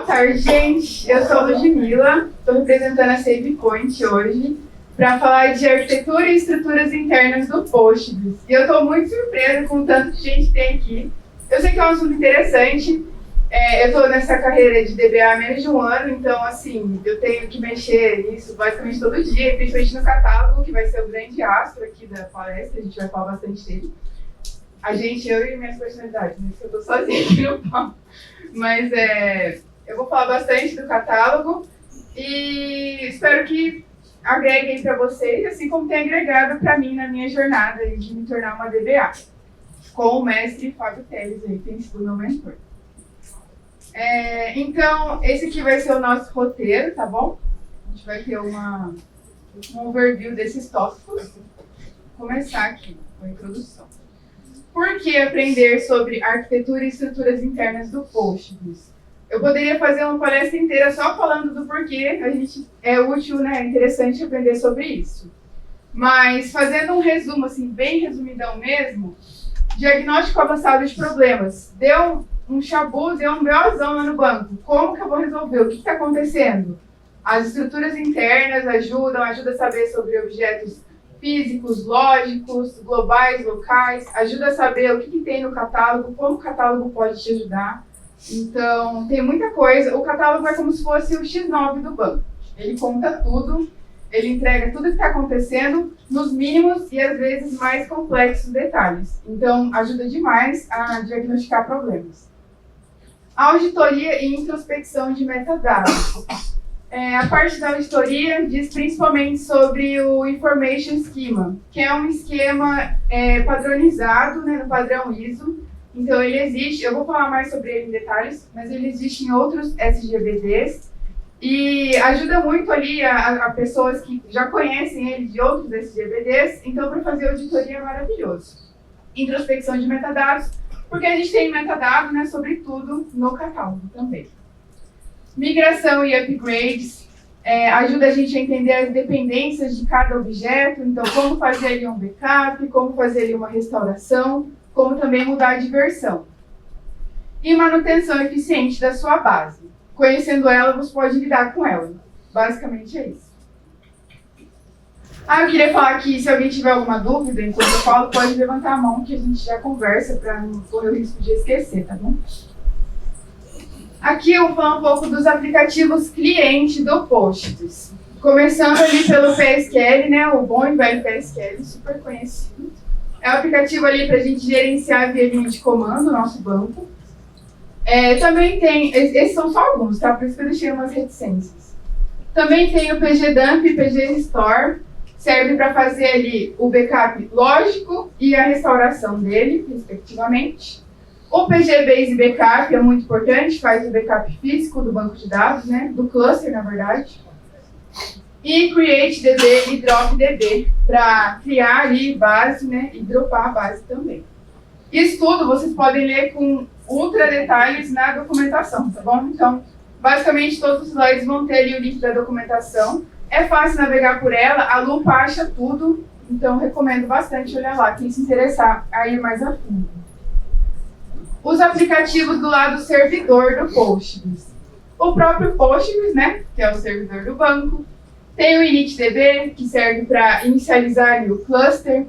Boa tarde, gente. Eu sou a Ludmilla, estou representando a SavePoint hoje para falar de arquitetura e estruturas internas do Postgres. E eu estou muito surpresa com o tanto de gente que tem aqui. Eu sei que é um assunto interessante. Eu estou nessa carreira de DBA há menos de um ano, então, assim, eu tenho que mexer nisso basicamente todo dia, principalmente no catálogo, que vai ser o grande astro aqui da palestra. A gente vai falar bastante dele. Eu e minhas personalidades, né? Eu estou sozinha aqui no palco. Mas eu vou falar bastante do catálogo e espero que agreguem para vocês, assim como tem agregado para mim na minha jornada de me tornar uma DBA, com o mestre Fábio Teles, aí, que tem sido meu mentor. Então, esse aqui vai ser o nosso roteiro, tá bom? A gente vai ter um overview desses tópicos. Vou começar aqui com a introdução. Por que aprender sobre arquitetura e estruturas internas do Postgres? Eu poderia fazer uma palestra inteira só falando do porquê é útil, né, interessante aprender sobre isso. Mas fazendo um resumo, assim, bem resumidão mesmo, diagnóstico avançado de problemas. Deu um chabu, deu um BOzão lá no banco. Como que eu vou resolver? O que está acontecendo? As estruturas internas ajudam a saber sobre objetos físicos, lógicos, globais, locais, ajuda a saber o que tem no catálogo, como o catálogo pode te ajudar. Então, tem muita coisa. O catálogo é como se fosse o X9 do banco. Ele conta tudo, ele entrega tudo que está acontecendo nos mínimos e, às vezes, mais complexos detalhes. Então, ajuda demais a diagnosticar problemas. Auditoria e introspecção de metadados. A parte da auditoria diz principalmente sobre o Information Schema, que é um esquema padronizado, né, no padrão ISO. Então, ele existe, eu vou falar mais sobre ele em detalhes, mas ele existe em outros SGBDs e ajuda muito ali a pessoas que já conhecem ele de outros SGBDs. Então, para fazer auditoria é maravilhoso. Introspecção de metadados, porque a gente tem metadado, né, sobre tudo no catálogo também. Migração e upgrades ajuda a gente a entender as dependências de cada objeto, então como fazer ali um backup, como fazer ali uma restauração, como também mudar de versão. E manutenção eficiente da sua base. Conhecendo ela, você pode lidar com ela. Basicamente é isso. Eu queria falar que se alguém tiver alguma dúvida enquanto eu falo, pode levantar a mão que a gente já conversa para não correr o risco de esquecer, tá bom? Aqui eu vou falar um pouco dos aplicativos cliente do Postgres. Começando ali pelo PSQL, né, o bom e velho PSQL, super conhecido. É um aplicativo ali para a gente gerenciar via linha de comando o nosso banco. Também tem, esses são só alguns, tá? Por isso que eu deixei umas reticências. Também tem o PGDump e PG Restore, serve para fazer ali o backup lógico e a restauração dele, respectivamente. O PG Base Backup é muito importante, faz o backup físico do banco de dados, né, do cluster, na verdade. E CreateDB e DropDB, para criar ali base, né, e dropar a base também. Isso tudo vocês podem ler com ultra detalhes na documentação, tá bom? Então, basicamente, todos os slides vão ter ali o link da documentação. É fácil navegar por ela, a lupa acha tudo, então recomendo bastante olhar lá, quem se interessar a ir mais a fundo. Os aplicativos do lado servidor do Postgres. O próprio Postgres, né, que é o servidor do banco. Tem o initDB, que serve para inicializar ali o cluster.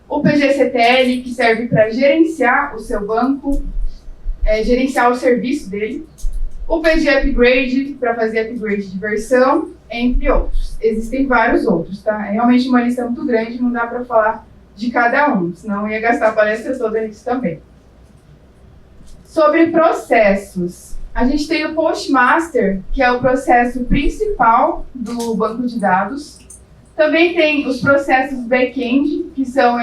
O PGCTL, que serve para gerenciar o seu banco, gerenciar o serviço dele. O PG Upgrade, para fazer upgrade de versão, entre outros. Existem vários outros, tá? É realmente uma lista muito grande, não dá para falar de cada um, senão eu ia gastar a palestra toda nisso também. Sobre processos, a gente tem o Postmaster, que é o processo principal do banco de dados. Também tem os processos back-end, que são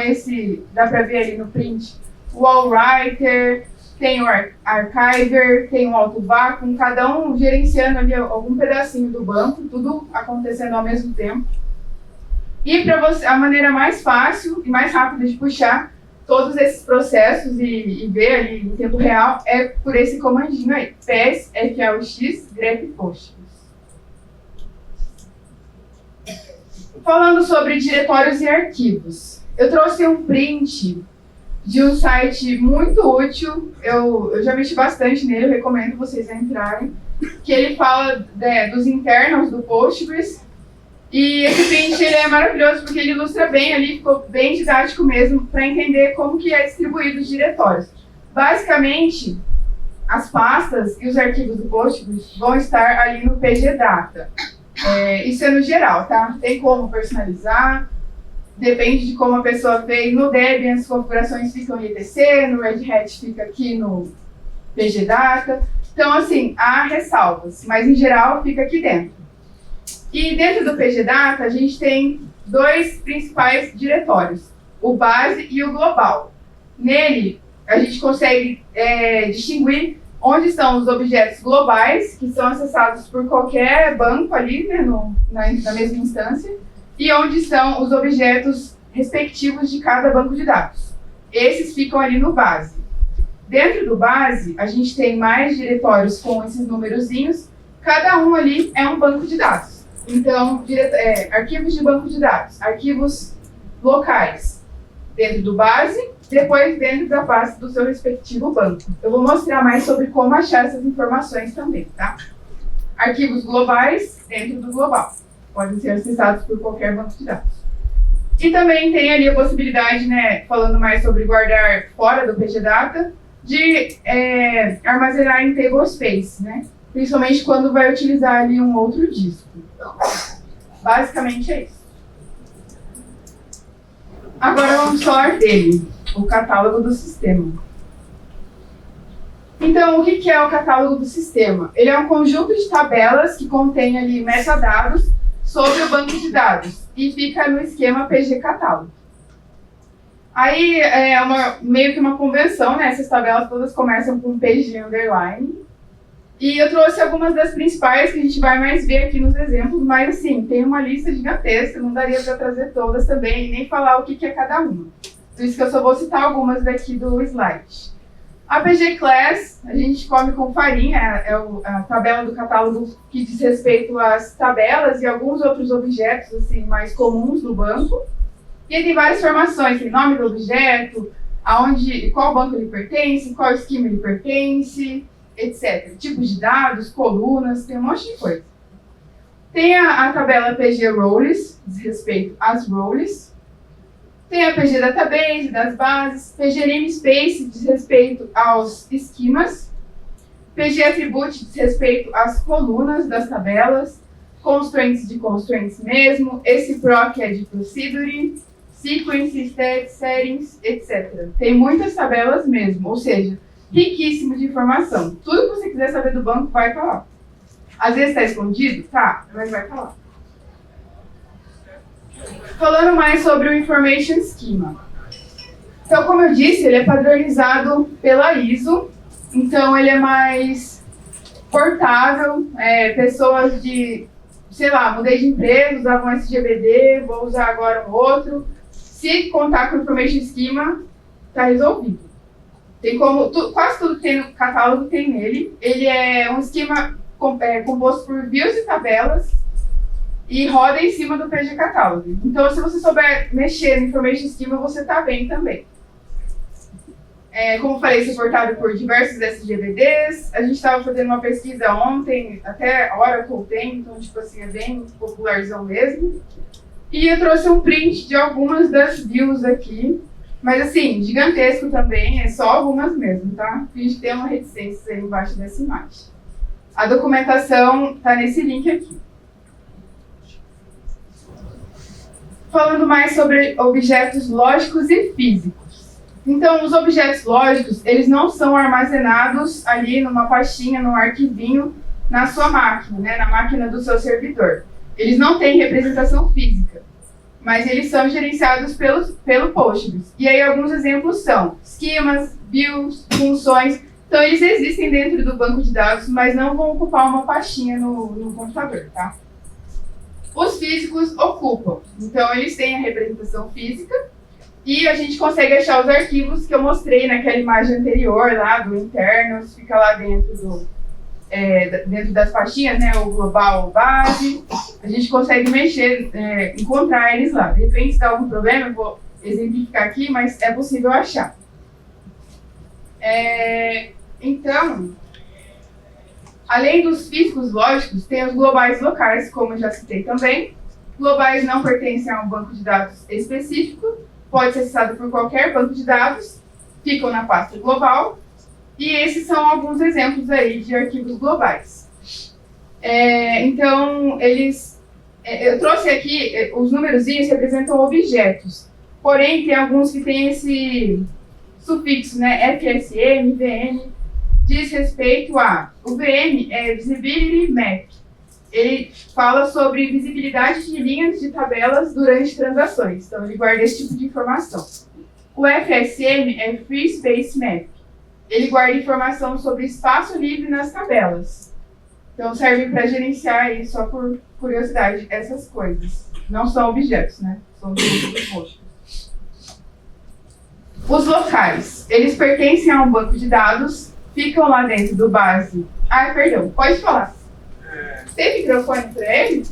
dá para ver ali no print, o AllWriter, tem o Archiver, tem o AutoVacuum, cada um gerenciando ali algum pedacinho do banco, tudo acontecendo ao mesmo tempo. E para você, a maneira mais fácil e mais rápida de puxar todos esses processos e ver ali em tempo real é por esse comandinho aí, PSFLX grep Postgres. Falando sobre diretórios e arquivos, eu trouxe um print de um site muito útil, eu já mexi bastante nele, eu recomendo vocês entrarem, que ele fala dos internals do Postgres. E esse print ele é maravilhoso porque ele ilustra bem ali, ficou bem didático mesmo, para entender como que é distribuído os diretórios. Basicamente, as pastas e os arquivos do Postgres vão estar ali no pgdata. Isso é no geral, tá? Tem como personalizar, depende de como a pessoa fez. No Debian as configurações ficam em etc, no Red Hat fica aqui no pgdata. Então, assim, há ressalvas, mas em geral fica aqui dentro. E dentro do pgdata a gente tem dois principais diretórios, o base e o global. Nele, a gente consegue distinguir onde estão os objetos globais, que são acessados por qualquer banco ali, né, na mesma instância, e onde estão os objetos respectivos de cada banco de dados. Esses ficam ali no base. Dentro do base, a gente tem mais diretórios com esses numerozinhos, cada um ali é um banco de dados. Então, arquivos de banco de dados, arquivos locais dentro do base, depois dentro da pasta do seu respectivo banco. Eu vou mostrar mais sobre como achar essas informações também, tá? Arquivos globais dentro do global. Podem ser acessados por qualquer banco de dados. E também tem ali a possibilidade, né, falando mais sobre guardar fora do pgdata, de armazenar em tablespace, né? Principalmente quando vai utilizar ali um outro disco. Então, basicamente é isso. Agora vamos falar dele, o catálogo do sistema. Então, o que é o catálogo do sistema? Ele é um conjunto de tabelas que contém ali metadados sobre o banco de dados e fica no esquema pgcatálogo. Aí meio que uma convenção, né? Essas tabelas todas começam com pg underline. E eu trouxe algumas das principais que a gente vai mais ver aqui nos exemplos, mas assim, tem uma lista gigantesca, não daria para trazer todas também e nem falar o que é cada uma. Por isso que eu só vou citar algumas daqui do slide. A pgclass, a gente come com farinha, a tabela do catálogo que diz respeito às tabelas e alguns outros objetos assim, mais comuns do banco. E aí tem várias informações, tem nome do objeto, qual banco ele pertence, qual esquema ele pertence, etc. Tipos de dados, colunas, tem um monte de coisa. Tem a tabela pgroles, diz respeito às roles. Tem a pgdatabase, das bases. pgnamespace, diz respeito aos esquemas. pgattribute, diz respeito às colunas das tabelas. Constraints de constraints mesmo. Esse proc é de procedure. Sequence, stat, settings, etc. Tem muitas tabelas mesmo, ou seja, riquíssimo de informação. Tudo que você quiser saber do banco vai estar lá. Às vezes está escondido? Tá, mas vai estar lá. Falando mais sobre o Information Schema. Então, como eu disse, ele é padronizado pela ISO. Então, ele é mais portável. Pessoas mudei de empresa, usava um SGBD, vou usar agora um outro. Se contar com o Information Schema, está resolvido. Tem quase tudo que tem no catálogo tem nele. Ele é um esquema composto por views e tabelas e roda em cima do pgcatálogo. Então, se você souber mexer no Information Schema, você está bem também. Como falei, suportado por diversos SGBDs. A gente estava fazendo uma pesquisa ontem, até Oracle tem, então, tipo assim, é bem popularzão mesmo. E eu trouxe um print de algumas das views aqui. Mas assim, gigantesco também, é só algumas mesmo, tá? A gente tem uma reticência aí embaixo dessa imagem. A documentação está nesse link aqui. Falando mais sobre objetos lógicos e físicos. Então, os objetos lógicos, eles não são armazenados ali numa pastinha, num arquivinho, na sua máquina, né? Na máquina do seu servidor. Eles não têm representação física. Mas eles são gerenciados pelo Postgres. E aí alguns exemplos são esquemas, views, funções. Então eles existem dentro do banco de dados, mas não vão ocupar uma pastinha no computador, tá? Os físicos ocupam. Então eles têm a representação física e a gente consegue achar os arquivos que eu mostrei naquela imagem anterior lá do internos, fica lá dentro dentro das pastinhas, né, o global, o base, a gente consegue mexer, encontrar eles lá. De repente, se dá algum problema, eu vou exemplificar aqui, mas é possível achar. Então, Além dos físicos lógicos, tem os globais locais, como eu já citei também. Globais não pertencem a um banco de dados específico, pode ser acessado por qualquer banco de dados, ficam na pasta global, e esses são alguns exemplos aí de arquivos globais. Então, eu trouxe aqui, os numerozinhos representam objetos, porém tem alguns que têm esse sufixo, né, FSM, VM, diz respeito o VM é Visibility Map. Ele fala sobre visibilidade de linhas de tabelas durante transações, então ele guarda esse tipo de informação. O FSM é Free Space Map. Ele guarda informação sobre espaço livre nas tabelas. Então serve para gerenciar aí, só por curiosidade, essas coisas. Não são objetos, né? São dos rostos. Os locais, eles pertencem a um banco de dados, ficam lá dentro do base. Perdão, pode falar. Tem microfone para ele?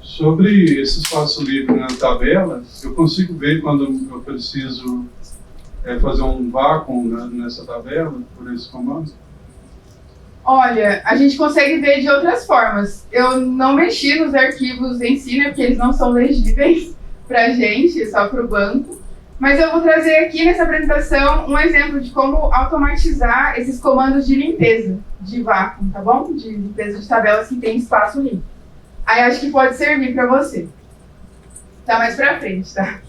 Sobre esse espaço livre na tabela, eu consigo ver quando eu preciso fazer um vácuo nessa tabela, por esse comando? Olha, a gente consegue ver de outras formas. Eu não mexi nos arquivos em si, né, porque eles não são legíveis para a gente, só para o banco. Mas eu vou trazer aqui nessa apresentação um exemplo de como automatizar esses comandos de limpeza de vácuo, tá bom? De limpeza de tabelas que tem espaço livre. Aí acho que pode servir para você. Tá mais para frente, tá?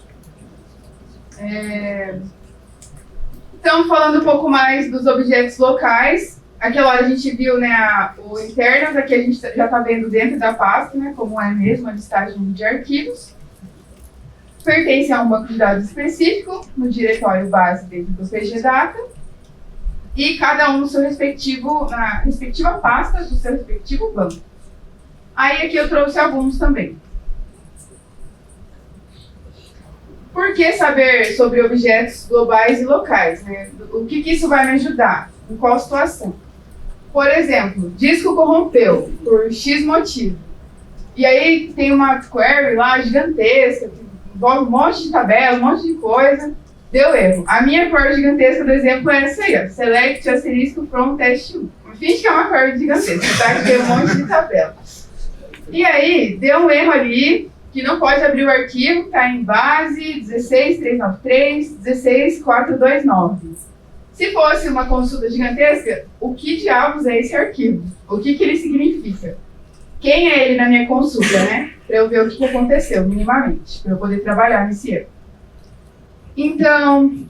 Então, falando um pouco mais dos objetos locais, aquela hora a gente viu, né, o internas, aqui a gente já está vendo dentro da pasta, né, como é mesmo a listagem de arquivos. Pertence a um banco de dados específico, no diretório base dentro do PGData, e cada um no seu respectivo, na respectiva pasta do seu respectivo banco. Aí aqui eu trouxe alguns também. Por que saber sobre objetos globais e locais, né? O que isso vai me ajudar? Em qual situação? Por exemplo, disco corrompeu por X motivo. E aí tem uma query lá gigantesca, que envolve um monte de tabela, um monte de coisa, deu erro. A minha query gigantesca, por exemplo, é essa aí, ó, select asterisco from test 1. Finge que é uma query gigantesca, tá? Que tem um monte de tabela. E aí, deu um erro ali, que não pode abrir o arquivo, está em base 16393, 16429. Se fosse uma consulta gigantesca, o que diabos é esse arquivo? O que ele significa? Quem é ele na minha consulta, né? Para eu ver o que aconteceu, minimamente, para eu poder trabalhar nesse erro. Então,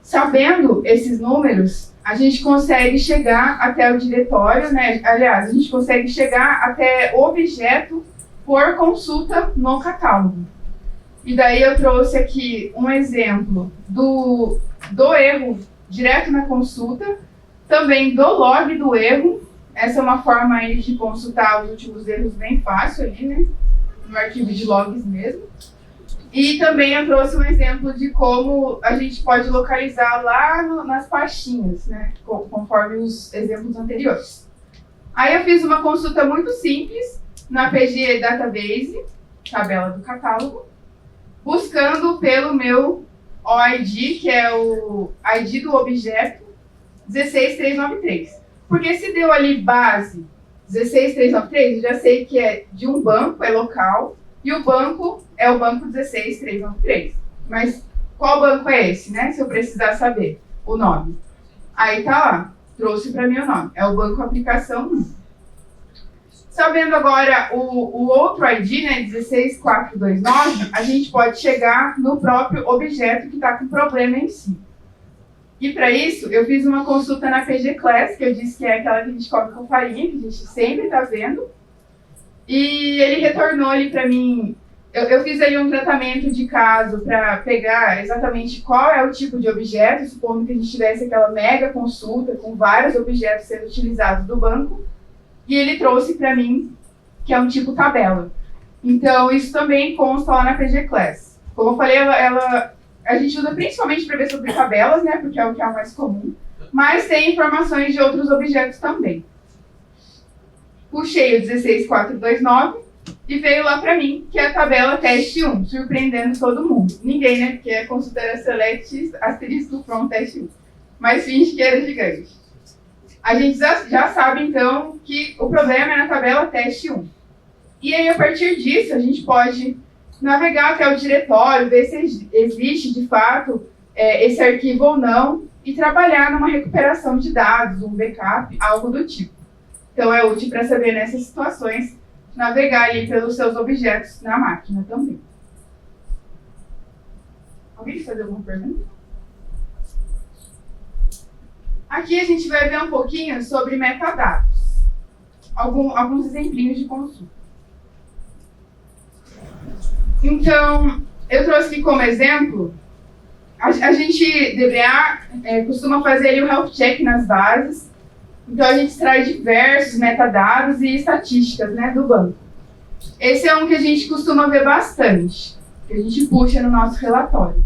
sabendo esses números, a gente consegue chegar até o diretório, né? Aliás, a gente consegue chegar até o objeto por consulta no catálogo. E daí eu trouxe aqui um exemplo do erro direto na consulta, também do log do erro. Essa é uma forma aí de consultar os últimos erros bem fácil ali, né? No arquivo de logs mesmo. E também eu trouxe um exemplo de como a gente pode localizar lá nas pastinhas, né? Conforme os exemplos anteriores. Aí eu fiz uma consulta muito simples na PG Database, tabela do catálogo, buscando pelo meu OID, que é o ID do objeto 16393. Porque se deu ali base 16393, eu já sei que é de um banco, é local, e o banco é o banco 16393. Mas qual banco é esse, né? Se eu precisar saber o nome. Aí tá lá, trouxe para mim o nome. É o banco aplicação 1. Sabendo agora o outro ID, né, 16429, a gente pode chegar no próprio objeto que está com problema em si. E para isso, eu fiz uma consulta na PG Class, que eu disse que é aquela que a gente come com farinha, que a gente sempre está vendo. E ele retornou ali para mim. Eu fiz ali um tratamento de caso para pegar exatamente qual é o tipo de objeto, supondo que a gente tivesse aquela mega consulta com vários objetos sendo utilizados do banco. E ele trouxe para mim que é um tipo tabela. Então, isso também consta lá na PG Class. Como eu falei, a gente usa principalmente para ver sobre tabelas, né? Porque é o que é o mais comum. mas tem informações de outros objetos também. Puxei o 16429 e veio lá para mim, que é a tabela teste 1, surpreendendo todo mundo. Ninguém, né? Porque a consulta era select asterisco from teste 1. Mas finge que era gigante. A gente já sabe, então, que o problema é na tabela teste 1. E aí, a partir disso, a gente pode navegar até o diretório, ver se existe, de fato, esse arquivo ou não, e trabalhar numa recuperação de dados, um backup, algo do tipo. Então, é útil para saber, nessas situações, navegar ali pelos seus objetos na máquina também. Alguém quer fazer alguma pergunta? Aqui a gente vai ver um pouquinho sobre metadados. Alguns exemplinhos de consulta. Então, eu trouxe aqui como exemplo, a gente DBA costuma fazer ali o health check nas bases. Então, a gente extrai diversos metadados e estatísticas, né, do banco. Esse é um que a gente costuma ver bastante, que a gente puxa no nosso relatório,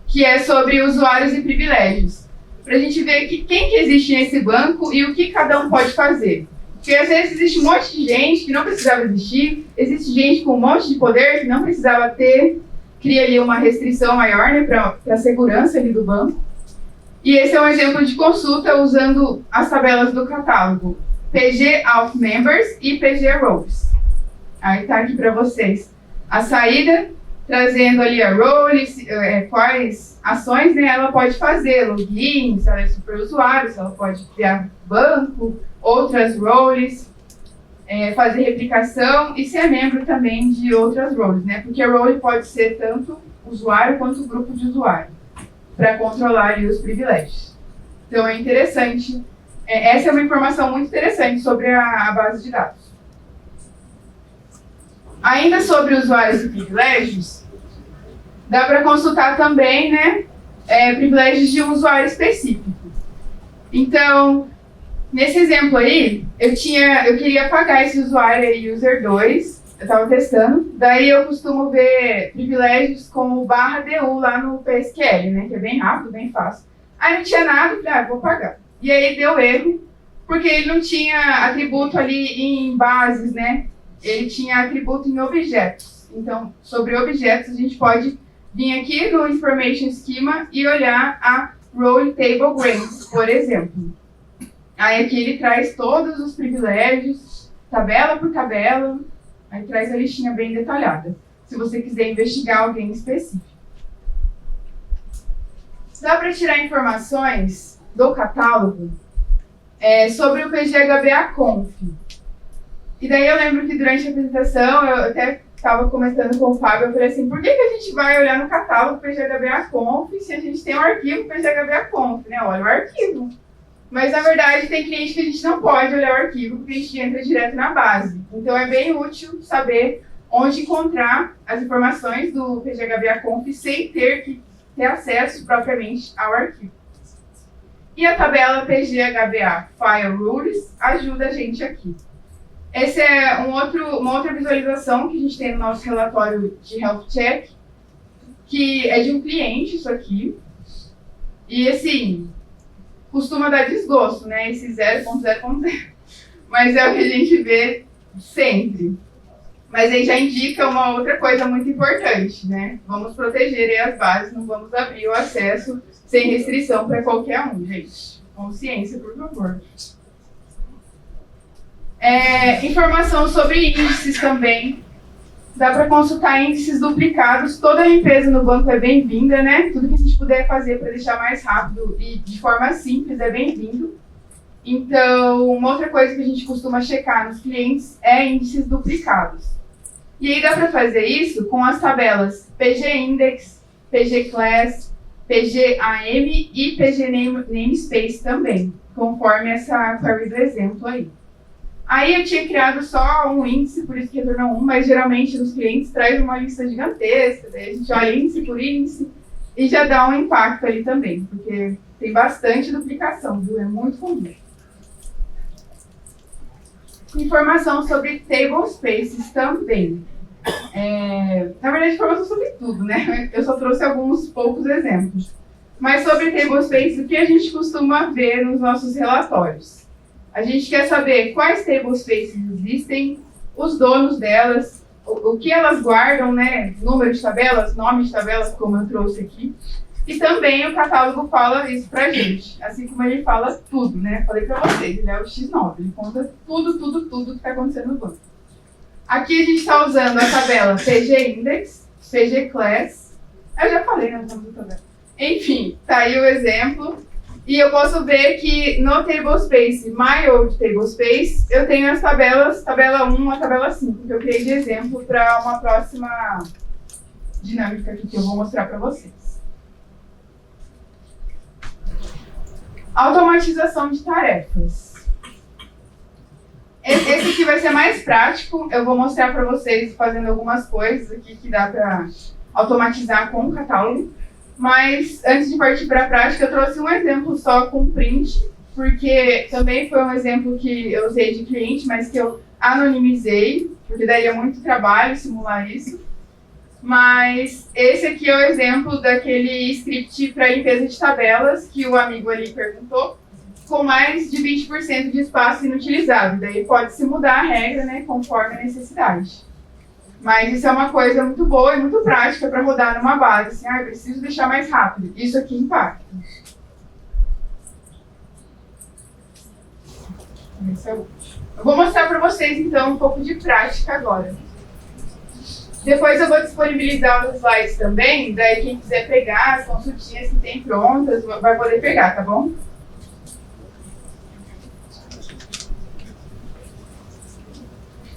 que é sobre usuários e privilégios, para a gente ver quem que existe nesse banco e o que cada um pode fazer. Porque às vezes existe um monte de gente que não precisava existir, existe gente com um monte de poder que não precisava ter, cria ali uma restrição maior, né, para a segurança ali do banco. E esse é um exemplo de consulta usando as tabelas do catálogo PG Auth Members e PG Roles. Aí está aqui para vocês a saída, trazendo ali a role, quais ações, né, ela pode fazer, login, se ela é superusuário, se ela pode criar banco, outras roles, fazer replicação e ser membro também de outras roles, né, porque a role pode ser tanto usuário quanto grupo de usuário, para controlar ali os privilégios. Então é interessante, essa é uma informação muito interessante sobre a base de dados. Ainda sobre usuários e privilégios, dá para consultar também, né, privilégios de um usuário específico. Então, nesse exemplo aí, eu queria apagar esse usuário aí, user 2, eu estava testando, daí eu costumo ver privilégios como /du lá no PSQL, né, que é bem rápido, bem fácil. Aí não tinha nada, falei, vou apagar. E aí deu erro, porque ele não tinha atributo ali em bases, né, ele tinha atributo em objetos. Então, sobre objetos, a gente pode vir aqui no Information Schema e olhar a Role Table Grants, por exemplo. Aí aqui ele traz todos os privilégios, tabela por tabela, aí traz a listinha bem detalhada, se você quiser investigar alguém específico. Dá para tirar informações do catálogo sobre o PGHBA-Conf. E daí eu lembro que durante a apresentação, eu até estava comentando com o Fábio, eu falei assim, por que a gente vai olhar no catálogo PGHBA-Conf se a gente tem um arquivo PGHBA-Conf, né? Olha o arquivo. Mas, na verdade, tem cliente que a gente não pode olhar o arquivo, porque a gente entra direto na base. Então, é bem útil saber onde encontrar as informações do PGHBA-Conf sem ter que ter acesso propriamente ao arquivo. E a tabela PGHBA File Rules ajuda a gente aqui. Essa é uma outra visualização que a gente tem no nosso relatório de Health Check, que é de um cliente, isso aqui. E, assim, costuma dar desgosto, né? Esse 0.0.0. Mas é o que a gente vê sempre. Mas aí já indica uma outra coisa muito importante, né? Vamos proteger aí as bases, não vamos abrir o acesso sem restrição para qualquer um, gente. Consciência, por favor. Informação sobre índices também. Dá para consultar índices duplicados. Toda limpeza no banco é bem-vinda, né? Tudo que a gente puder fazer para deixar mais rápido e de forma simples é bem-vindo. Então, uma outra coisa que a gente costuma checar nos clientes é índices duplicados. E aí dá para fazer isso com as tabelas PG-Index, PG-Class, PG-AM e PG-Namespace também, conforme essa query do exemplo aí. Aí eu tinha criado só um índice, por isso que retornou 1, mas geralmente nos clientes traz uma lista gigantesca, daí a gente olha índice por índice e já dá um impacto ali também, porque tem bastante duplicação, viu? É muito comum. Informação sobre table spaces também. Na verdade, informação sobre tudo, né? Eu só trouxe alguns poucos exemplos. Mas sobre tablespaces, o que a gente costuma ver nos nossos relatórios? A gente quer saber quais tablespaces existem, os donos delas, o que elas guardam, né? Número de tabelas, nome de tabelas, como eu trouxe aqui. E também o catálogo fala isso pra gente, assim como ele fala tudo, né? Falei pra vocês, ele é o X9, ele conta tudo que está acontecendo no banco. Aqui a gente está usando a tabela PG Index, PG Class, eu já falei, né? Enfim, tá aí o exemplo. E eu posso ver que no tablespace, My Old Tablespace, eu tenho as tabelas, tabela 1 a tabela 5, que eu criei de exemplo para uma próxima dinâmica aqui que eu vou mostrar para vocês. Automatização de tarefas. Esse aqui vai ser mais prático. Eu vou mostrar para vocês fazendo algumas coisas aqui que dá para automatizar com o catálogo. Mas antes de partir para a prática, eu trouxe um exemplo só com print, porque também foi um exemplo que eu usei de cliente, mas que eu anonimizei, porque daria muito trabalho simular isso. Mas esse aqui é o exemplo daquele script para limpeza de tabelas que o amigo ali perguntou, com mais de 20% de espaço inutilizado. Daí pode-se mudar a regra, né, conforme a necessidade. Mas isso é uma coisa muito boa e muito prática para rodar numa base. Assim, eu preciso deixar mais rápido. Isso aqui impacta. Eu vou mostrar para vocês, então, um pouco de prática agora. Depois eu vou disponibilizar os slides também, daí quem quiser pegar as consultinhas que tem prontas, vai poder pegar, tá bom?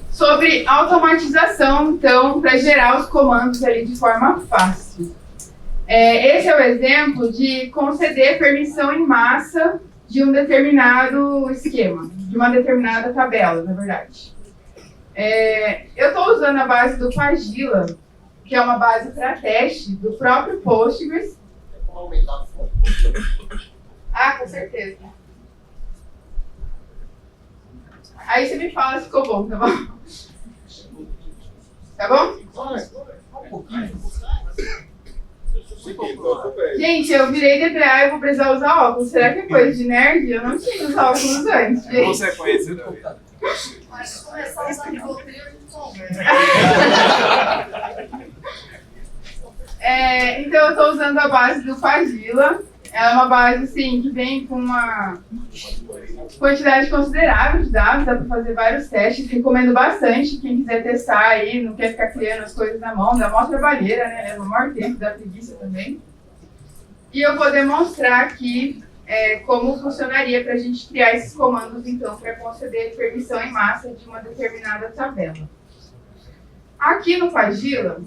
Sobre automatização, então, para gerar os comandos ali de forma fácil. Esse é o exemplo de conceder permissão em massa de um determinado esquema, de uma determinada tabela, na verdade. Eu estou usando a base do Pagila, que é uma base para teste do próprio Postgres. Ah, com certeza. Aí você me fala se ficou bom, tá bom? Tá bom? Gente, eu virei DPA e vou precisar usar óculos. Será que é coisa de nerd? Eu não tinha que usar óculos antes, gente. Consequência da vida. Mas se começar a usar de voltrinho, a gente conversa. Então eu estou usando a base do Pagila. Ela é uma base assim, que vem com uma quantidade considerável de dados, dá para fazer vários testes. Recomendo bastante quem quiser testar aí, não quer ficar criando as coisas na mão, dá maior trabalheira, né? Leva o maior tempo, dá preguiça também. E eu vou demonstrar aqui como funcionaria para a gente criar esses comandos, então, para conceder permissão em massa de uma determinada tabela. Aqui no Pagila,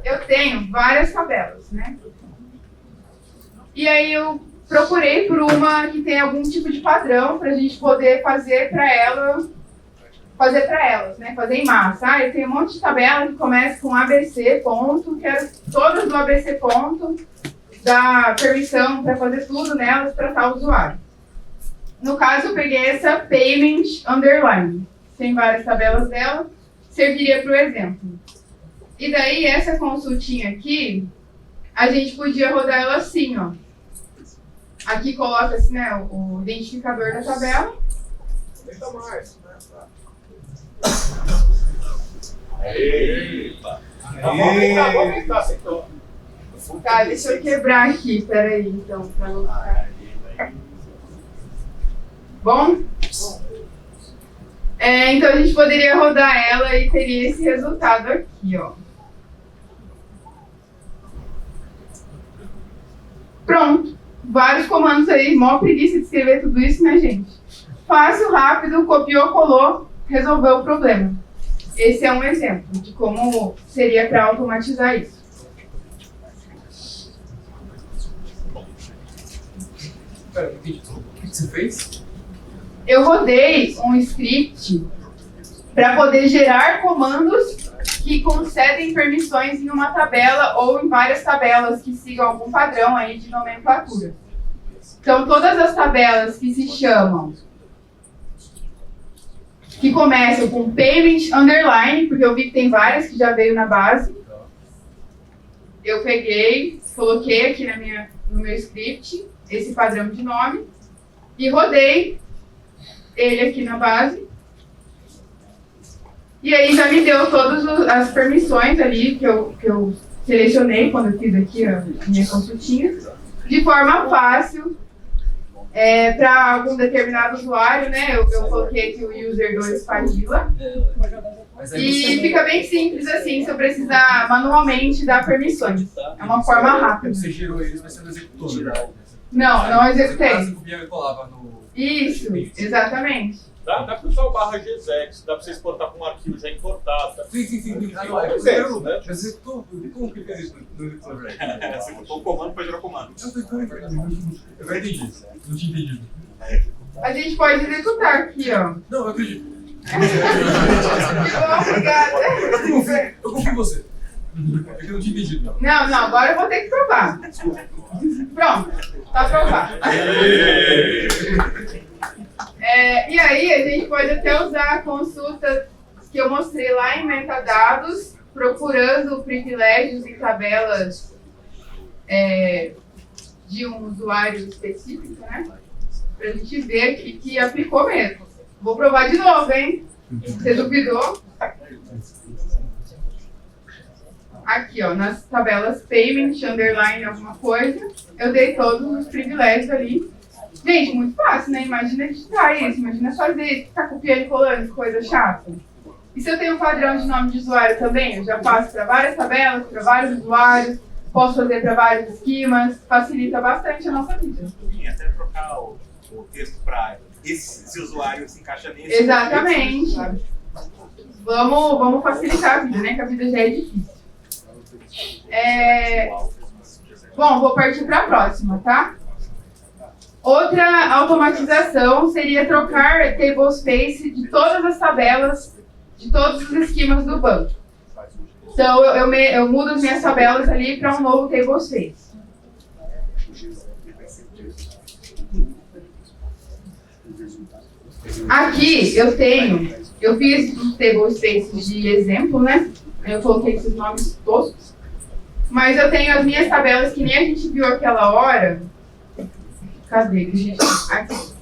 eu tenho várias tabelas, né? E aí eu procurei por uma que tem algum tipo de padrão para a gente poder fazer para elas, né? Fazer em massa. Eu tenho um monte de tabela que começa com ABC, ponto, quero todas do ABC, ponto, dar permissão para fazer tudo nelas para tal usuário. No caso, eu peguei essa payment underline. Tem várias tabelas dela, serviria para o exemplo. E daí, essa consultinha aqui, a gente podia rodar ela assim, ó. Aqui coloca-se, né, o identificador da tabela. Deixa mais. Tá, deixa eu quebrar aqui, peraí, então, pra não ficar. Bom? Então a gente poderia rodar ela e teria esse resultado aqui, ó. Pronto. Vários comandos aí, mó preguiça de escrever tudo isso, né, gente? Fácil, rápido, copiou, colou, resolveu o problema. Esse é um exemplo de como seria para automatizar isso. Pera, o que você fez? Eu rodei um script para poder gerar comandos que concedem permissões em uma tabela ou em várias tabelas que sigam algum padrão aí de nomenclatura. Então, todas as tabelas que se chamam, que começam com payment underline, porque eu vi que tem várias que já veio na base. Eu peguei, coloquei aqui na minha no meu script esse padrão de nome e rodei ele aqui na base. E aí já me deu todas as permissões ali que eu selecionei quando eu fiz aqui a minha consultinha, de forma fácil, para algum determinado usuário, né? Eu coloquei aqui o user 2 Fagila. E fica bem simples assim, se eu precisar manualmente dar permissões. É uma forma rápida. Você gerou eles, mas você não executou, né? Não executei. Você copiava e colava no... Isso, exatamente. Dá pra usar o /gzex, dá pra você exportar com um arquivo já importado. Tá? Sim. Você executou? Como que fez isso no executor? Você botou o comando pra gerar comando. Eu já entendi. Não tinha entendido. A gente pode executar aqui, ó. Não, eu acredito. Que bom, obrigada. Eu confio em você. É que eu não tinha entendido, não. Não, agora eu vou ter que provar. Pronto, tá aprovado. E aí a gente pode até usar a consulta que eu mostrei lá em metadados, procurando privilégios e tabelas de um usuário específico, né? Pra gente ver aqui que aplicou mesmo. Vou provar de novo, hein? Você duvidou? Aqui, ó, nas tabelas payment, underline, alguma coisa, eu dei todos os privilégios ali. Gente, muito fácil, né? Imagina digitar isso, imagina fazer isso, ficar copiando e colando, que coisa chata. E se eu tenho um padrão de nome de usuário também, eu já faço para várias tabelas, para vários usuários, posso fazer para vários esquemas, facilita bastante a nossa vida. Sim, até trocar o texto para esse usuário se encaixa nesse. Exatamente. Vamos facilitar a vida, né? Que a vida já é difícil. Bom, vou partir para a próxima, tá? Outra automatização seria trocar tablespace de todas as tabelas, de todos os esquemas do banco. Então, eu mudo as minhas tabelas ali para um novo tablespace. Aqui eu fiz os tablespaces de exemplo, né? Eu coloquei esses nomes toscos. Mas eu tenho as minhas tabelas que nem a gente viu aquela hora. Cadê, gente? Aqui.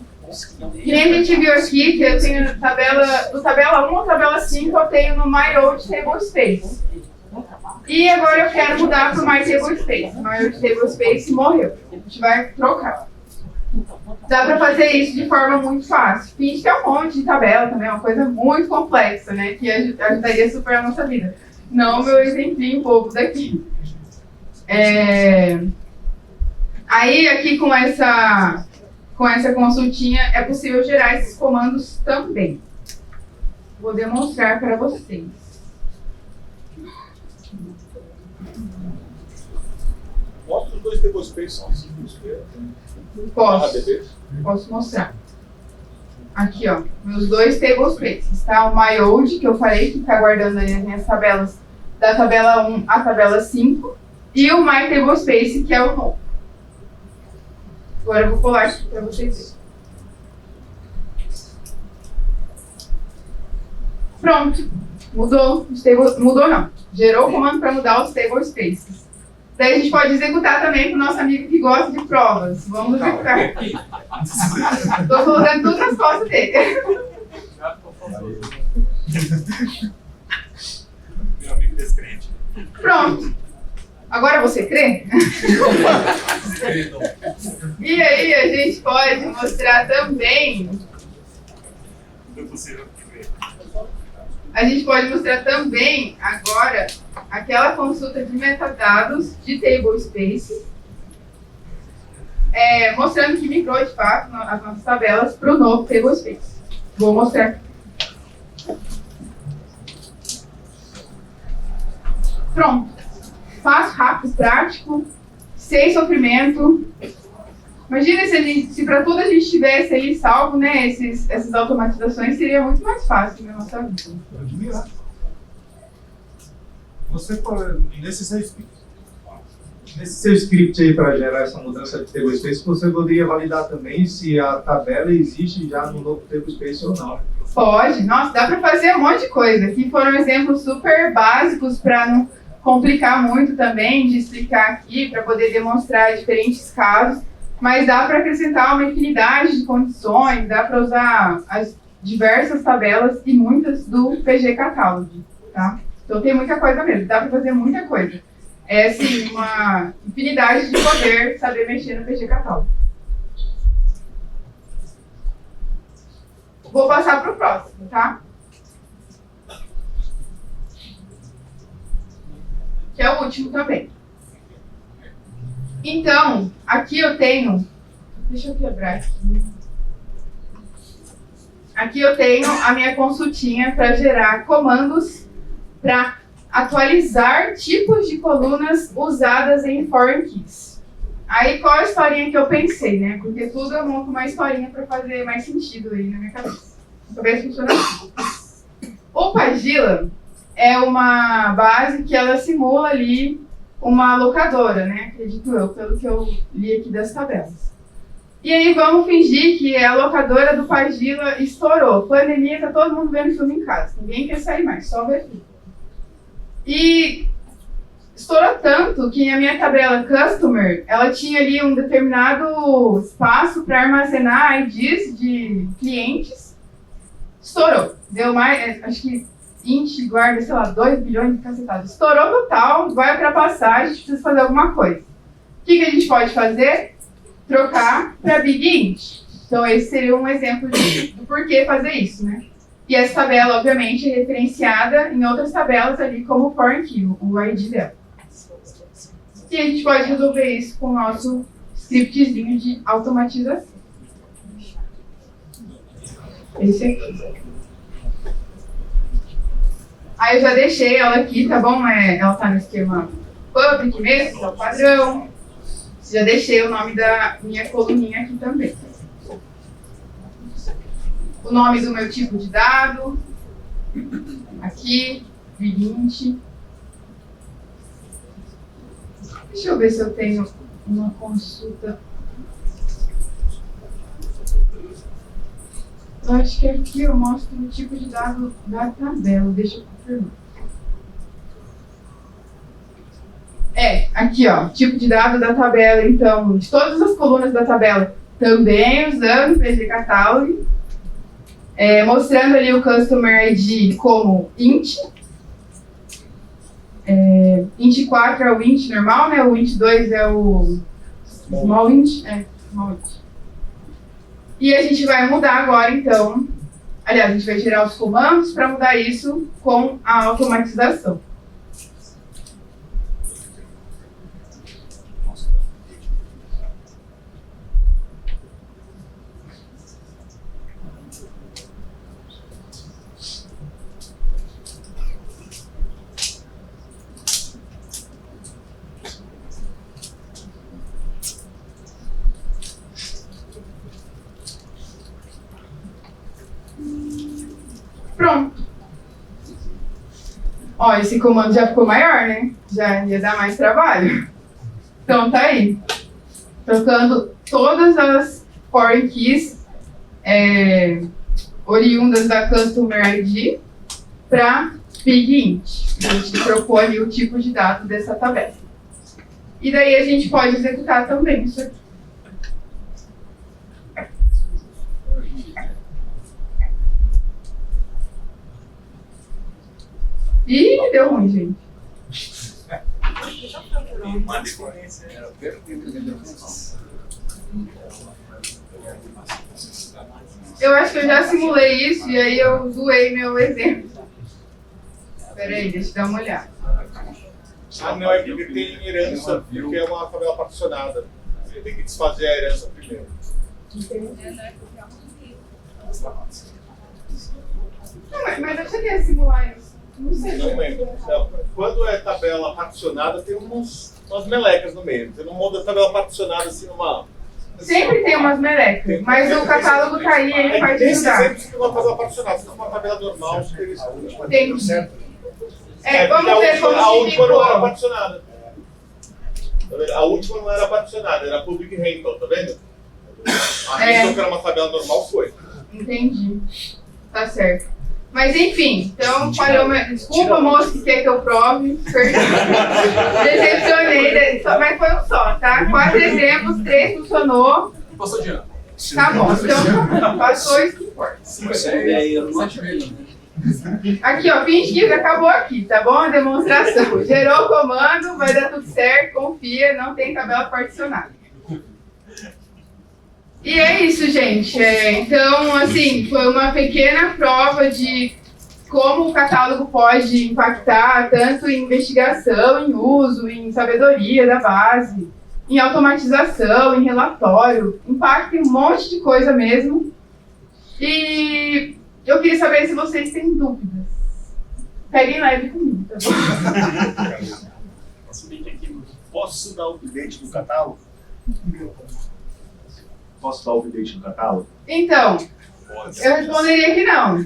Que nem a gente viu aqui, que eu tenho do tabela 1 ao tabela 5, eu tenho no My Old Tablespace. E agora eu quero mudar para o My Tablespace. My Old Tablespace morreu. A gente vai trocar. Dá para fazer isso de forma muito fácil. Finge que é um monte de tabela também, é uma coisa muito complexa, né? Que ajudaria super a nossa vida. Não meu exemplinho bobo daqui. Aí aqui com essa consultinha é possível gerar esses comandos também. Vou demonstrar para vocês. Mostra os dois tablespaces. Posso mostrar. Aqui, ó, meus dois tablespaces, tá? O My Old, que eu falei, que está guardando ali as minhas tabelas, da tabela 1 à tabela 5, e o My Tablespace, que é o novo. Agora eu vou colar aqui para vocês verem. Pronto. Mudou não. Gerou o comando para mudar os tablespaces. Daí a gente pode executar também para o nosso amigo que gosta de provas. Vamos executar. Estou colocando tudo nas costas dele. Meu amigo descrente. Pronto. Agora você crê? E aí a gente pode mostrar também. Não é possível crer. A gente pode mostrar também agora aquela consulta de metadados de tablespace, mostrando que migrou de fato as nossas tabelas para o novo tablespace. Vou mostrar aqui. Pronto. Fácil, rápido, prático, sem sofrimento. Imagina se para tudo a gente tivesse ali salvo, né, essas automatizações, seria muito mais fácil na nossa vida. Admirar. Você, nesse seu script aí para gerar essa mudança de tablespace, você poderia validar também se a tabela existe já no novo tablespace ou não. Pode. Nossa, dá para fazer um monte de coisa. Aqui foram exemplos super básicos para não complicar muito também de explicar aqui para poder demonstrar diferentes casos, mas dá para acrescentar uma infinidade de condições, dá para usar as diversas tabelas e muitas do PG Catalog, tá? Então tem muita coisa mesmo, dá para fazer muita coisa. É assim, uma infinidade de poder saber mexer no PG Catalog. Vou passar para o próximo, tá? Que é o último também. Então, aqui eu tenho... Deixa eu quebrar aqui. Aqui eu tenho a minha consultinha para gerar comandos para atualizar tipos de colunas usadas em foreign keys. Aí, qual a historinha que eu pensei, né? Porque tudo eu monto uma historinha para fazer mais sentido aí na minha cabeça. Talvez funcione assim. O Pagila é uma base que ela simula ali uma locadora, né? Acredito eu, pelo que eu li aqui das tabelas. E aí vamos fingir que a locadora do Pagila estourou. Pandemia, tá todo mundo vendo filme em casa. Ninguém quer sair mais, só ver filme. E estourou tanto que a minha tabela Customer, ela tinha ali um determinado espaço para armazenar IDs de clientes. Estourou. Deu mais, acho que int guarda, sei lá, 2 bilhões de cacetadas. Estourou total, vai ultrapassar, a gente precisa fazer alguma coisa. O que a gente pode fazer? Trocar para Big Int. Então esse seria um exemplo do porquê fazer isso, né? E essa tabela, obviamente, é referenciada em outras tabelas ali, como o foreign key, o ID dela. E a gente pode resolver isso com o nosso scriptzinho de automatização. Esse aqui. Aí eu já deixei ela aqui, tá bom? Ela tá no esquema public mesmo, que é o padrão. Já deixei o nome da minha coluninha aqui também. O nome do meu tipo de dado. Aqui, Big. Deixa eu ver se eu tenho uma consulta. Eu acho que aqui eu mostro o tipo de dado da tabela. Deixa eu confirmar. Aqui ó, tipo de dado da tabela, então, de todas as colunas da tabela, também usando o PG Catalog, mostrando ali o Customer ID como int. Int 4 é o int normal, né? O int 2 é o small int. Small int. E a gente vai mudar agora, então, aliás, a gente vai tirar os comandos para mudar isso com a automatização. Pronto. Ó, esse comando já ficou maior, né? Já ia dar mais trabalho. Então tá aí. Trocando todas as foreign keys oriundas da Customer ID para Big Int. A gente trocou ali o tipo de dado dessa tabela. E daí a gente pode executar também isso aqui. Ih, deu ruim, gente. Uma decorrência. Eu acho que eu já simulei isso e aí eu zoei meu exemplo. Peraí, deixa eu dar uma olhada. Não, é porque tem herança, porque é uma tabela particionada. Você tem que desfazer a herança primeiro. Não, mas eu cheguei a simular isso. Não sei. Não lembro. Quando é tabela particionada, tem umas melecas no meio. Você não muda a tabela particionada assim numa... Sempre tem umas melecas, mas o catálogo tá aí, ele vai te ajudar. Sempre tem uma tabela particionada, se for uma tabela normal, acho que eles... Entendi. Vamos ver como a última não era ficou. particionada. A última não era particionada, era public handle, tá vendo? A handle que era uma tabela normal foi. Entendi. Tá certo. Mas enfim, então falhou. Desculpa, moço, que quer que eu prove. Decepcionei, mas foi um só, tá? 4 exemplos, 3 funcionou. Passou de ano. Tá bom, então passou isso que importa. Aqui, ó, finge que acabou aqui, tá bom? A demonstração. Gerou o comando, vai dar tudo certo, confia, não tem tabela particionada. E é isso, gente. Então, assim, foi uma pequena prova de como o catálogo pode impactar tanto em investigação, em uso, em sabedoria da base, em automatização, em relatório. Impacta em um monte de coisa mesmo. E eu queria saber se vocês têm dúvidas. Peguem leve comigo, tá bom? Posso dar o update do catálogo? Posso dar o update no catálogo? Então, eu responderia que não.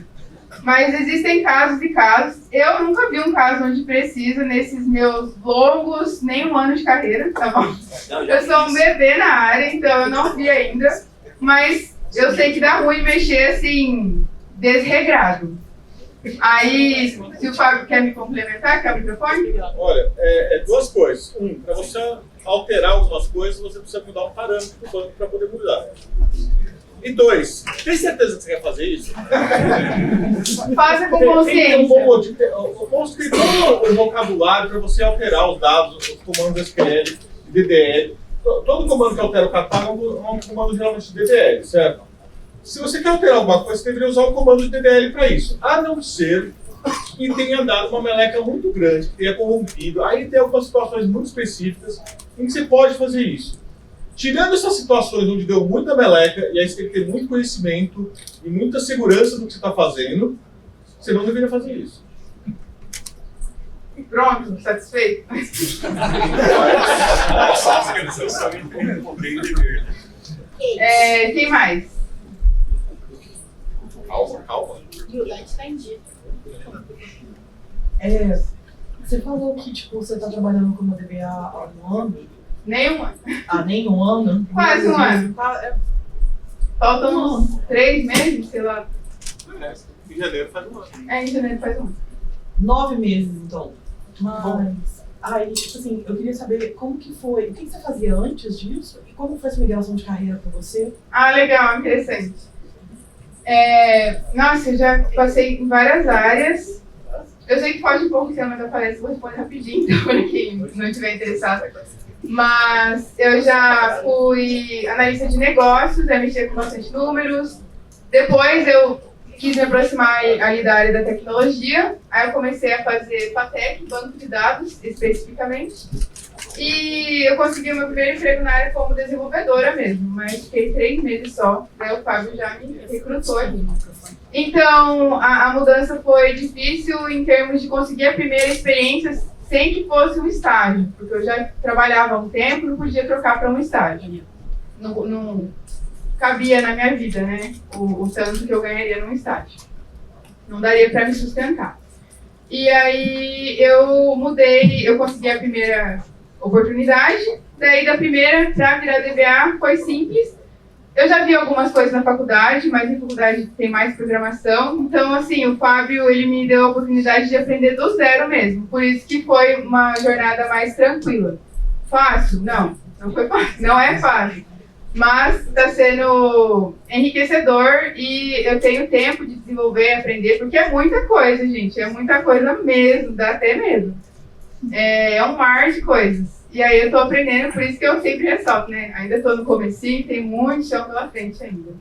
Mas existem casos e casos. Eu nunca vi um caso onde precisa, nesses meus longos, nem um ano de carreira, tá bom? Eu sou um bebê na área, então eu não vi ainda. Mas eu sei que dá ruim mexer assim, desregrado. Aí, se o Fábio quer me complementar, quer o microfone? Olha, duas coisas. Para você alterar algumas coisas, você precisa mudar um parâmetro do banco para poder mudar. E 2, tem certeza que você quer fazer isso? Faça com Tem um consciência. bom motivo. Tem todo o vocabulário para você alterar os dados, os comandos SQL, DDL. Todo comando que altera o catálogo é um comando geralmente de DDL, certo? Se você quer alterar alguma coisa, você deveria usar o comando de DDL para isso. A não ser que tenha dado uma meleca muito grande, que tenha corrompido. Aí tem algumas situações muito específicas em que você pode fazer isso. Tirando essas situações onde deu muita meleca, e aí você tem que ter muito conhecimento e muita segurança do que você está fazendo, você não deveria fazer isso. Pronto, satisfeito? Quem mais? Calma. Você falou que tipo, você está trabalhando como DBA há um ano? Nenhuma. Há nem um ano? Quase um ano. Faltam uns 3 meses, sei lá. Em janeiro faz um ano. Em janeiro faz um ano. 9 meses, então. Mas, aí, tipo assim, eu queria saber como que foi, o que você fazia antes disso e como foi essa migração de carreira para você? Ah, legal, interessante. Nossa, eu já passei em várias áreas. Eu sei que pode um pouco ser, mas eu falei, vou responder rapidinho, então, para quem não estiver interessado. Mas eu já fui analista de negócios, eu mexia com bastante números. Depois eu quis me aproximar ali da área da tecnologia. Aí eu comecei a fazer FATEC, banco de dados, especificamente. E eu consegui o meu primeiro emprego na área como desenvolvedora mesmo, mas fiquei 3 meses só, daí o Fábio já me recrutou ali. Então, a mudança foi difícil em termos de conseguir a primeira experiência sem que fosse um estágio, porque eu já trabalhava há um tempo, não podia trocar para um estágio. Não cabia na minha vida, né, o tanto que eu ganharia num estágio. Não daria para me sustentar. E aí eu mudei, eu consegui a primeira oportunidade, daí da primeira para virar DBA foi simples. Eu já vi algumas coisas na faculdade, mas na faculdade tem mais programação, então assim, o Fábio ele me deu a oportunidade de aprender do zero mesmo, por isso que foi uma jornada mais tranquila. Fácil? Não foi fácil, não é fácil, mas está sendo enriquecedor e eu tenho tempo de desenvolver, aprender, porque é muita coisa, gente, é muita coisa mesmo, dá até medo. É um mar de coisas. E aí eu tô aprendendo, por isso que eu sempre ressalto, né? Ainda tô no comecinho, tem muito chão pela frente ainda.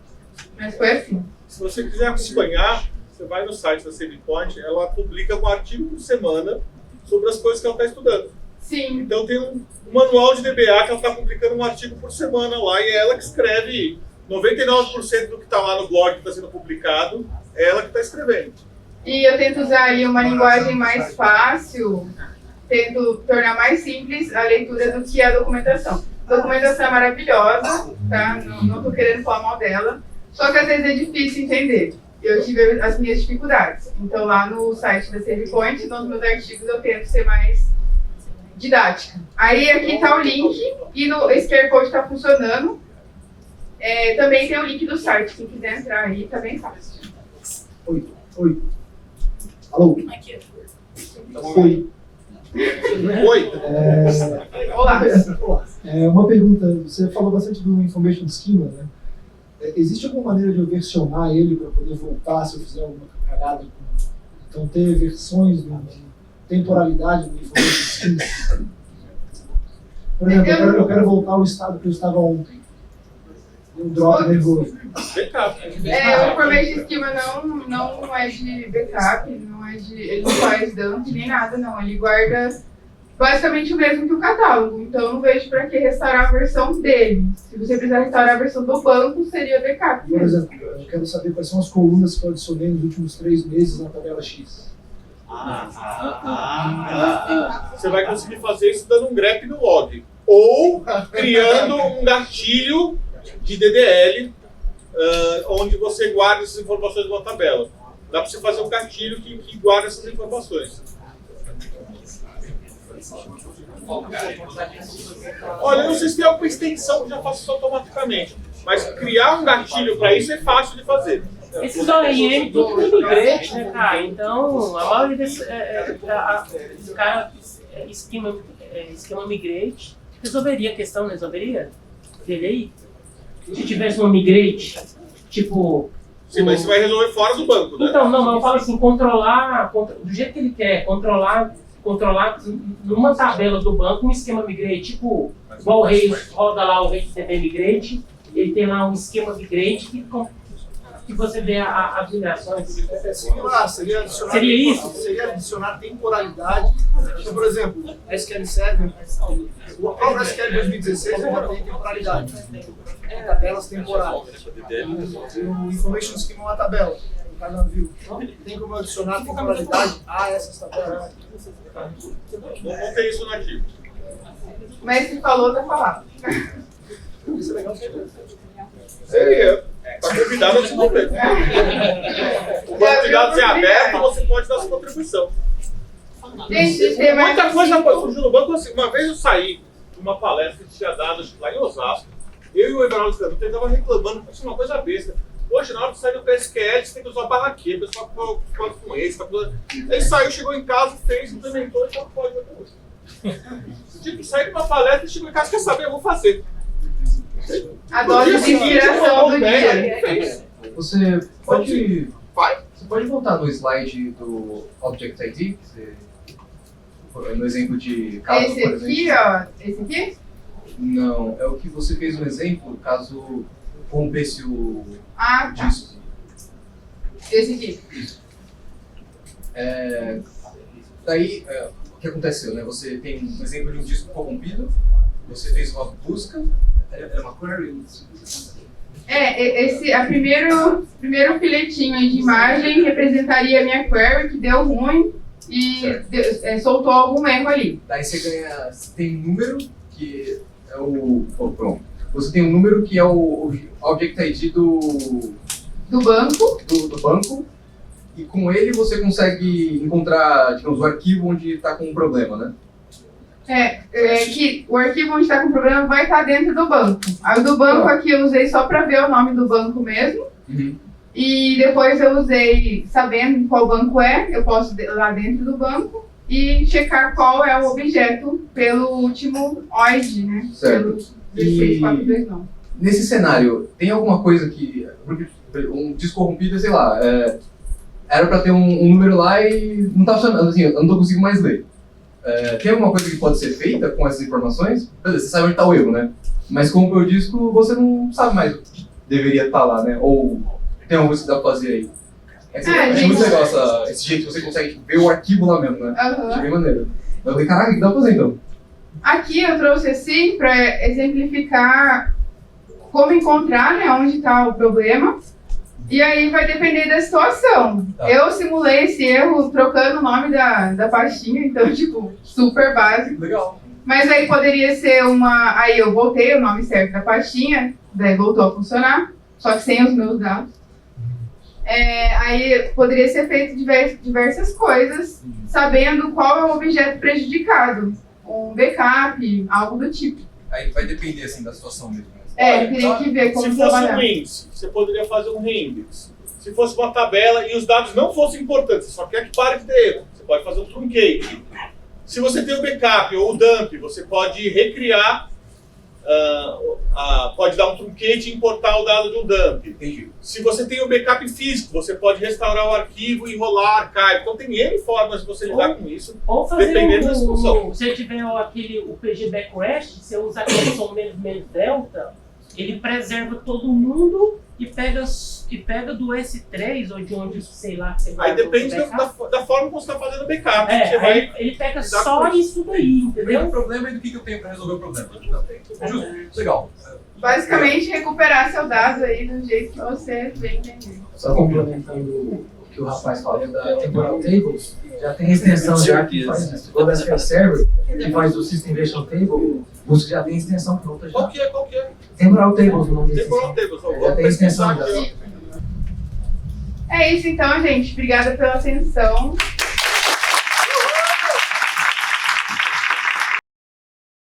Mas foi assim. Se você quiser acompanhar, você vai no site da SavePoint, ela publica um artigo por semana sobre as coisas que ela está estudando. Sim. Então tem um manual de DBA que ela está publicando um artigo por semana lá, e é ela que escreve 99% do que está lá no blog que está sendo publicado, é ela que está escrevendo. E eu tento usar aí uma linguagem mais fácil, tento tornar mais simples a leitura do que a documentação. A documentação é maravilhosa, tá? Não tô querendo falar mal dela, só que às vezes é difícil entender. Eu tive as minhas dificuldades. Então lá no site da SavePoint, nos meus artigos eu tento ser mais didática. Aí aqui tá o link e esse QR Code está funcionando. Também tem o link do site, quem quiser entrar aí, tá bem fácil. Oi. Alô? Oi. Oi. Olá. Uma pergunta. Você falou bastante do Information Schema, né? Existe alguma maneira de eu versionar ele para poder voltar se eu fizer alguma cagada? Então, ter versões de temporalidade do Information Schema? Por exemplo, eu quero voltar ao estado que eu estava ontem. Um drop nervoso. O Information Schema não é de backup, ele não faz dump nem nada, não. Ele guarda basicamente o mesmo que o catálogo. Então eu não vejo para que restaurar a versão dele. Se você precisar restaurar a versão do banco, seria backup. Por exemplo, eu quero saber quais são as colunas que eu adicionei nos últimos 3 meses na tabela X. Você vai conseguir fazer isso dando um grep no log. Ou criando um gatilho de DDL, onde você guarda essas informações numa tabela. Dá para você fazer um gatilho que guarda essas informações. Olha, eu não sei se tem alguma extensão que já faça isso automaticamente, mas criar um gatilho para isso é fácil de fazer. Esses ORM tudo migrante, né, cara? Então, a maioria desses cara esquema migrate resolveria a questão, não resolveria? Dele aí? Se tivesse uma migrate, tipo... Sim, mas você vai resolver fora do banco, né? Então, não, mas eu falo assim, controlar do jeito que ele quer, controlar numa tabela do banco um esquema migrate, tipo, igual o rei roda lá o rei de TV migrate, ele tem lá um esquema migrate que você vê as migrações. Seria isso? Seria adicionar temporalidade. Então, por exemplo, SQL Server, o próprio SQL 2016 já tem temporalidade. Tabelas temporais. O Information Schema é uma tabela. Cada view. Tem como adicionar temporalidade a essas tabelas. Não tem isso no arquivo. Mas se falou, tá falado. Isso é legal. Seria. Está convidado a se envolver. O banco de dados é aberto, você pode dar sua contribuição. Gente, tem mais Muita coisa surgiu no banco. Assim, uma vez eu saí de uma palestra que tinha dado lá em Osasco. Eu e o Everaldo Escandão estava reclamando, isso é uma coisa besta. Poxa, na hora de sair do PSQL, você tem que usar barra Q, o pessoal pode com esse. Ele saiu, chegou em casa, fez, implementou e não pode até hoje. Tipo, sair de uma palestra e chegou em casa, quer saber, eu vou fazer. a dose de inspiração do dia. Você pode voltar no slide do Object ID? No exemplo de caso, Esse por aqui, exemplo. ó. Esse aqui? Não, é o que você fez no exemplo, caso rompesse o Ah, tá. disco. Esse aqui. Daí, o que aconteceu, né? Você tem um exemplo de um disco corrompido, você fez uma busca, é uma query? A primeiro filetinho aí de imagem representaria a minha query, que deu ruim e soltou algum erro ali. Daí você tem um número que é pronto. Você tem um número que é o Object ID do banco. Do banco, e com ele você consegue encontrar, digamos, o arquivo onde está com um problema, né? Que o arquivo onde está com problema vai estar dentro do banco. Aí o do banco aqui eu usei só para ver o nome do banco mesmo. Uhum. E depois eu usei, sabendo qual banco eu posso ir lá dentro do banco e checar qual é o objeto pelo último OID, né? Certo. Pelo 1642 Nesse cenário, tem alguma coisa que... Porque um disco corrompido, sei lá, era para ter um número lá e não tá funcionando, assim, eu não tô conseguindo mais ler. Tem alguma coisa que pode ser feita com essas informações? Beleza, você sabe onde está o erro, né? Mas com o disco, você não sabe mais o que deveria estar lá, né? Ou tem alguma coisa que dá pra fazer aí? Acho muito legal esse jeito que você consegue ver o arquivo lá mesmo, né? Achei bem maneiro. Eu falei, caraca, o que dá pra fazer então? Aqui eu trouxe assim para exemplificar como encontrar, né, onde está o problema. E aí vai depender da situação. Tá. Eu simulei esse erro trocando o nome da pastinha, então, tipo, super básico. Legal. Mas aí poderia ser aí eu voltei o nome certo da pastinha, daí voltou a funcionar, só que sem os meus dados. Aí poderia ser feito diversas coisas, sabendo qual é o objeto prejudicado. Um backup, algo do tipo. Aí vai depender, assim, da situação mesmo. Teria que ver como se trabalhar. fosse um índice, você poderia fazer um reindex. se fosse uma tabela e os dados não fossem importantes, você só quer que pare de ter erro, você pode fazer um truncate. Se você tem o backup ou o dump, você pode recriar, pode dar um truncate e importar o dado de um dump. Entendi. Se você tem o backup físico, você pode restaurar o arquivo e enrolar archive. Então tem N formas de você lidar com isso, Ou fazer dependendo da situação. se tiver o PG Backrest, você usa aquele som menos delta, ele preserva todo mundo e pega do S3 ou de onde, sei lá, que você Aí guardou depende o backup. da forma como você está fazendo o backup. É, você vai... aí ele pega lidar só com isso daí, O entendeu? problema é do que eu tenho para resolver o problema. Justo, legal. Basicamente, recuperar seu dado aí do jeito que você vem entender. Só complementando o que o rapaz falou da Temporal Tables, já tem extensão já que faz isso. O SQL Server, que faz o System Invasion Table, busca já tem extensão pronta já. Qual que é? Temporal Tables, o nome Temporal desse. Tables. Já tem extensão já. É isso então, gente. Obrigada pela atenção.